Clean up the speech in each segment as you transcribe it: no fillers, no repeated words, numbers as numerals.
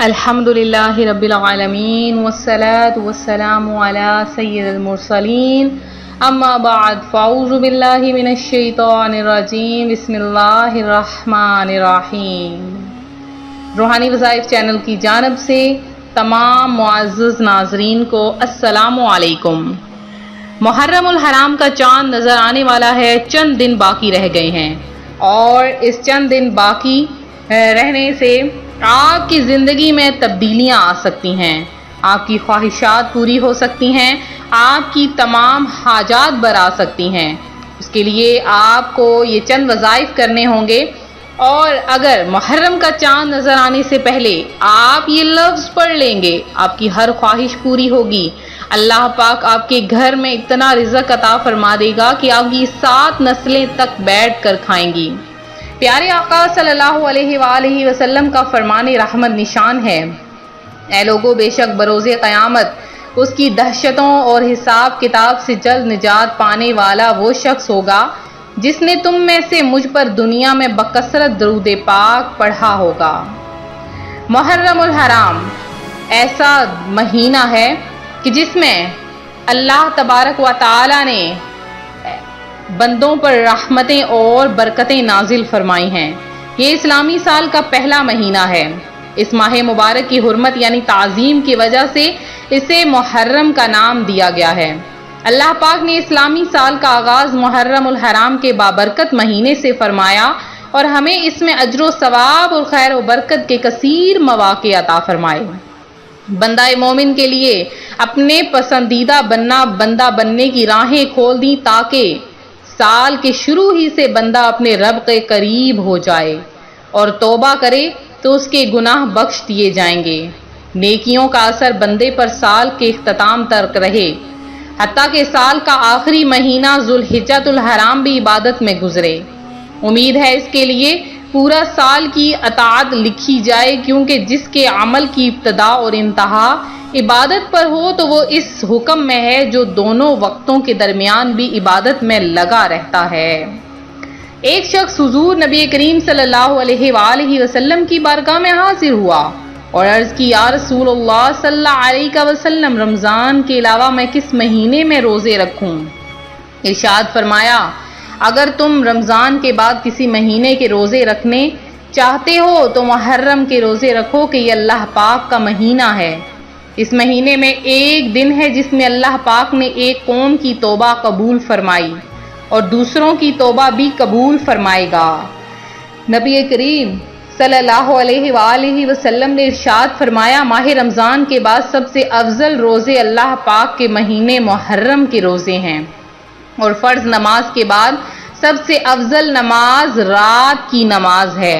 الحمدللہ رب العالمین والصلاة والسلام علی سید المرسلین اما بعد فاعوذ باللہ من الشیطان الرجیم بسم اللہ الرحمن الرحیم۔ روحانی وظائف چینل کی جانب سے تمام معزز ناظرین کو السلام علیکم۔ محرم الحرام کا چاند نظر آنے والا ہے، چند دن باقی رہ گئے ہیں، اور اس چند دن باقی رہنے سے آپ کی زندگی میں تبدیلیاں آ سکتی ہیں، آپ کی خواہشات پوری ہو سکتی ہیں، آپ کی تمام حاجات برآ سکتی ہیں۔ اس کے لیے آپ کو یہ چند وظائف کرنے ہوں گے، اور اگر محرم کا چاند نظر آنے سے پہلے آپ یہ لفظ پڑھ لیں گے، آپ کی ہر خواہش پوری ہوگی۔ اللہ پاک آپ کے گھر میں اتنا رزق عطا فرما دے گا کہ آپ کی 7 نسلیں تک بیٹھ کر کھائیں گی۔ پیارے آقا صلی اللہ علیہ وآلہ وسلم کا فرمان رحمت نشان ہے، اے لوگو، بے شک بروز قیامت اس کی دہشتوں اور حساب کتاب سے جلد نجات پانے والا وہ شخص ہوگا جس نے تم میں سے مجھ پر دنیا میں بکثرت درود پاک پڑھا ہوگا۔ محرم الحرام ایسا مہینہ ہے کہ جس میں اللہ تبارک و تعالی نے بندوں پر رحمتیں اور برکتیں نازل فرمائی ہیں۔ یہ اسلامی سال کا پہلا مہینہ ہے۔ اس ماہ مبارک کی حرمت یعنی تعظیم کی وجہ سے اسے محرم کا نام دیا گیا ہے۔ اللہ پاک نے اسلامی سال کا آغاز محرم الحرام کے بابرکت مہینے سے فرمایا، اور ہمیں اس میں اجر و ثواب اور خیر و برکت کے کثیر مواقع عطا فرمائے۔ بندہ مومن کے لیے اپنے پسندیدہ بندہ بننے کی راہیں کھول دی، تاکہ سال کے شروع ہی سے بندہ اپنے رب کے قریب ہو جائے اور توبہ کرے تو اس کے گناہ بخش دیے جائیں گے۔ نیکیوں کا اثر بندے پر سال کے اختتام تک رہے، حتیٰ کہ سال کا آخری مہینہ ذوالحجۃ الحرام بھی عبادت میں گزرے۔ امید ہے اس کے لیے پورا سال کی اطاعت لکھی جائے، کیونکہ جس کے عمل کی ابتدا اور انتہا عبادت پر ہو تو وہ اس حکم میں ہے جو دونوں وقتوں کے درمیان بھی عبادت میں لگا رہتا ہے۔ ایک شخص حضور نبی کریم صلی اللہ علیہ وآلہ وسلم کی بارگاہ میں حاضر ہوا اور عرض کی، یا رسول اللہ صلی اللہ علیہ وسلم، رمضان کے علاوہ میں کس مہینے میں روزے رکھوں؟ ارشاد فرمایا، اگر تم رمضان کے بعد کسی مہینے کے روزے رکھنے چاہتے ہو تو محرم کے روزے رکھو کہ یہ اللہ پاک کا مہینہ ہے۔ اس مہینے میں ایک دن ہے جس میں اللہ پاک نے ایک قوم کی توبہ قبول فرمائی اور دوسروں کی توبہ بھی قبول فرمائے گا۔ نبی کریم صلی اللہ علیہ وآلہ وسلم نے ارشاد فرمایا، ماہ رمضان کے بعد سب سے افضل روزے اللہ پاک کے مہینے محرم کے روزے ہیں، اور فرض نماز کے بعد سب سے افضل نماز رات کی نماز ہے۔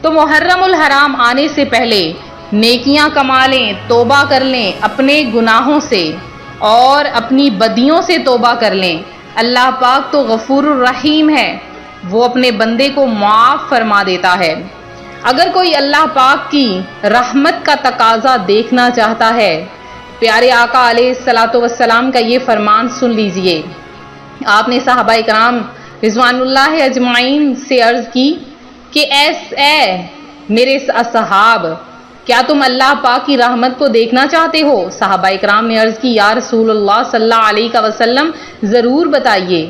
تو محرم الحرام آنے سے پہلے نیکیاں کما لیں، توبہ کر لیں اپنے گناہوں سے اور اپنی بدیوں سے توبہ کر لیں۔ اللہ پاک تو غفور الرحیم ہے، وہ اپنے بندے کو معاف فرما دیتا ہے۔ اگر کوئی اللہ پاک کی رحمت کا تقاضا دیکھنا چاہتا ہے، پیارے آقا علیہ الصلاۃ والسلام کا یہ فرمان سن لیجئے۔ آپ نے صحابہ کرام رضوان اللہ اجمعین سے عرض کی کہ اے میرے اصحاب، کیا تم اللہ پاک کی رحمت کو دیکھنا چاہتے ہو؟ صحابہ کرام نے عرض کی، یا رسول اللہ صلی اللہ علیہ وسلم، ضرور بتائیے۔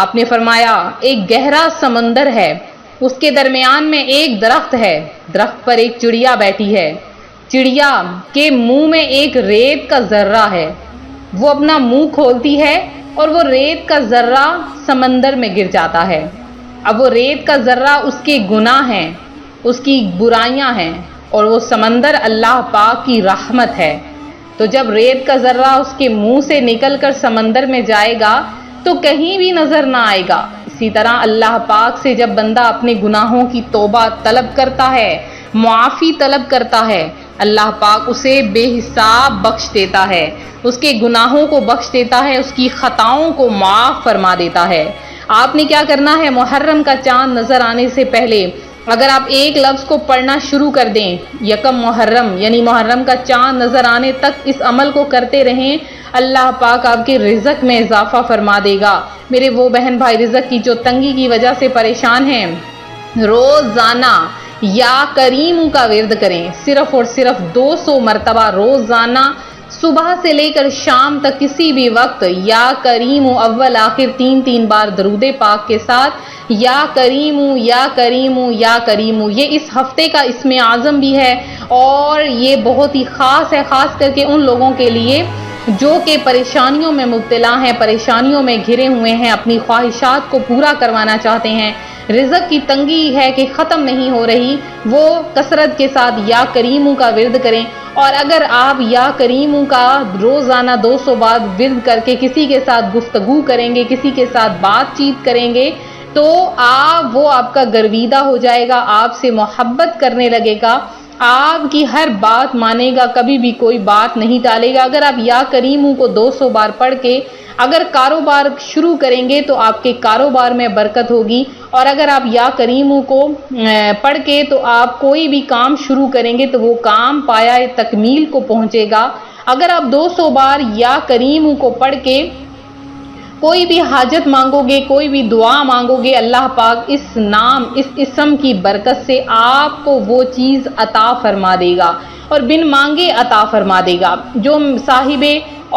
آپ نے فرمایا، ایک گہرا سمندر ہے، اس کے درمیان میں ایک درخت ہے، درخت پر ایک چڑیا بیٹھی ہے، چڑیا کے منہ میں ایک ریت کا ذرہ ہے، وہ اپنا منہ کھولتی ہے اور وہ ریت کا ذرہ سمندر میں گر جاتا ہے۔ اب وہ ریت کا ذرہ اس کے گناہ ہیں، اس کی برائیاں ہیں، اور وہ سمندر اللہ پاک کی رحمت ہے۔ تو جب ریت کا ذرہ اس کے منہ سے نکل کر سمندر میں جائے گا تو کہیں بھی نظر نہ آئے گا۔ اسی طرح اللہ پاک سے جب بندہ اپنے گناہوں کی توبہ طلب کرتا ہے، معافی طلب کرتا ہے، اللہ پاک اسے بے حساب بخش دیتا ہے، اس کے گناہوں کو بخش دیتا ہے، اس کی خطاؤں کو معاف فرما دیتا ہے۔ آپ نے کیا کرنا ہے؟ محرم کا چاند نظر آنے سے پہلے اگر آپ ایک لفظ کو پڑھنا شروع کر دیں، یکم محرم یعنی محرم کا چاند نظر آنے تک اس عمل کو کرتے رہیں، اللہ پاک آپ کے رزق میں اضافہ فرما دے گا۔ میرے وہ بہن بھائی رزق کی جو تنگی کی وجہ سے پریشان ہیں، روزانہ یا کریم کا ورد کریں، صرف اور صرف 200 مرتبہ روزانہ صبح سے لے کر شام تک کسی بھی وقت یا کریم اول آخر 3 بار درود پاک کے ساتھ یا کریم یا کریم یا کریم، یہ اس ہفتے کا اسم اعظم بھی ہے اور یہ بہت ہی خاص ہے، خاص کر کے ان لوگوں کے لیے جو کہ پریشانیوں میں مبتلا ہیں، پریشانیوں میں گھرے ہوئے ہیں، اپنی خواہشات کو پورا کروانا چاہتے ہیں، رزق کی تنگی ہے کہ ختم نہیں ہو رہی، وہ کثرت کے ساتھ یا کریم کا ورد کریں۔ اور اگر آپ یا کریم کا روزانہ 200 بار ورد کر کے کسی کے ساتھ گفتگو کریں گے، کسی کے ساتھ بات چیت کریں گے تو وہ آپ کا گرویدہ ہو جائے گا، آپ سے محبت کرنے لگے گا، آپ کی ہر بات مانے گا، کبھی بھی کوئی بات نہیں ٹالے گا۔ اگر آپ یا کریم کو 200 بار پڑھ کے اگر کاروبار شروع کریں گے تو آپ کے کاروبار میں برکت ہوگی، اور اگر آپ یا کریم کو پڑھ کے تو آپ کوئی بھی کام شروع کریں گے تو وہ کام پایہ تکمیل کو پہنچے گا۔ اگر آپ 200 بار یا کریم کو پڑھ کے کوئی بھی حاجت مانگو گے، کوئی بھی دعا مانگو گے، اللہ پاک اس نام، اس اسم کی برکت سے آپ کو وہ چیز عطا فرما دے گا اور بن مانگے عطا فرما دے گا۔ جو صاحب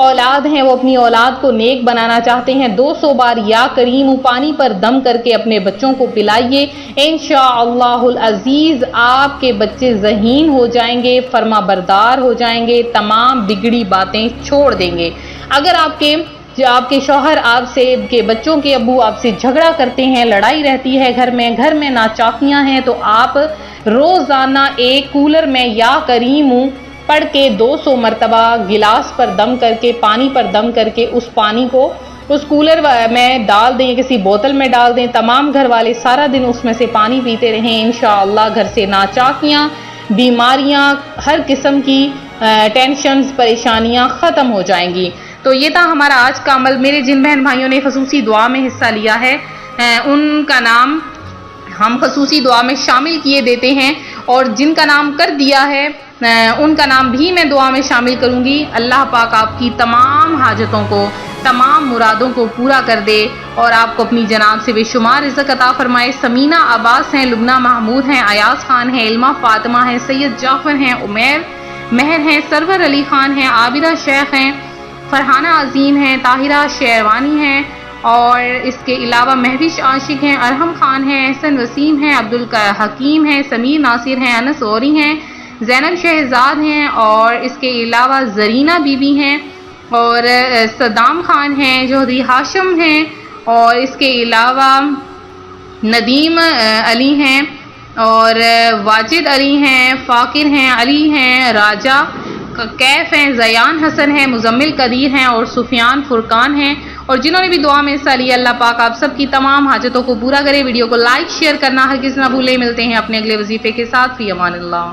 اولاد ہیں وہ اپنی اولاد کو نیک بنانا چاہتے ہیں، 200 بار یا کریم پانی پر دم کر کے اپنے بچوں کو پلائیے، انشاءاللہ العزیز آپ کے بچے ذہین ہو جائیں گے، فرما بردار ہو جائیں گے، تمام بگڑی باتیں چھوڑ دیں گے۔ اگر آپ کے شوہر آپ سے، کے بچوں کے ابو آپ سے جھگڑا کرتے ہیں، لڑائی رہتی ہے گھر میں ناچاکیاں ہیں، تو آپ روزانہ ایک کولر میں یا کریم پڑھ کے 200 مرتبہ گلاس پر دم کر کے، پانی پر دم کر کے اس پانی کو اس کولر میں ڈال دیں، کسی بوتل میں ڈال دیں، تمام گھر والے سارا دن اس میں سے پانی پیتے رہیں، انشاءاللہ گھر سے ناچاکیاں، بیماریاں، ہر قسم کی ٹینشنز، پریشانیاں ختم ہو جائیں گی۔ تو یہ تھا ہمارا آج کا عمل۔ میرے جن بہن بھائیوں نے خصوصی دعا میں حصہ لیا ہے ان کا نام ہم خصوصی دعا میں شامل کیے دیتے ہیں، اور جن کا نام کر دیا ہے ان کا نام بھی میں دعا میں شامل کروں گی۔ اللہ پاک آپ کی تمام حاجتوں کو، تمام مرادوں کو پورا کر دے اور آپ کو اپنی جناب سے بے شمار رزق عطا فرمائے۔ سمینہ عباس ہیں، لبنہ محمود ہیں، ایاز خان ہیں، علمہ فاطمہ ہیں، سید جعفر ہیں، عمیر مہر ہیں، سرور علی خان ہیں، عابدہ شیخ ہیں، فرحانہ عظیم ہیں، طاہرہ شیروانی ہیں، اور اس کے علاوہ مہوش عاشق ہیں، ارحم خان ہیں، احسن وسیم ہیں، عبدالحکیم ہیں، سمیر ناصر ہیں، انس اوری ہیں، زینب شہزاد ہیں، اور اس کے علاوہ زرینہ بی بی ہیں، اور صدام خان ہیں، جوہری ہاشم ہیں، اور اس کے علاوہ ندیم علی ہیں، اور واجد علی ہیں، فاقر ہیں، علی ہیں، راجہ کیف ہیں، زیان حسن ہیں، مزمل قدیر ہیں، اور سفیان فرقان ہیں، اور جنہوں نے بھی دعا میں حصہ لیا، اللہ پاک آپ سب کی تمام حاجتوں کو پورا کرے۔ ویڈیو کو لائک شیئر کرنا ہرگز نہ بھولیں۔ ملتے ہیں اپنے اگلے وظیفے کے ساتھ، فی امان اللہ۔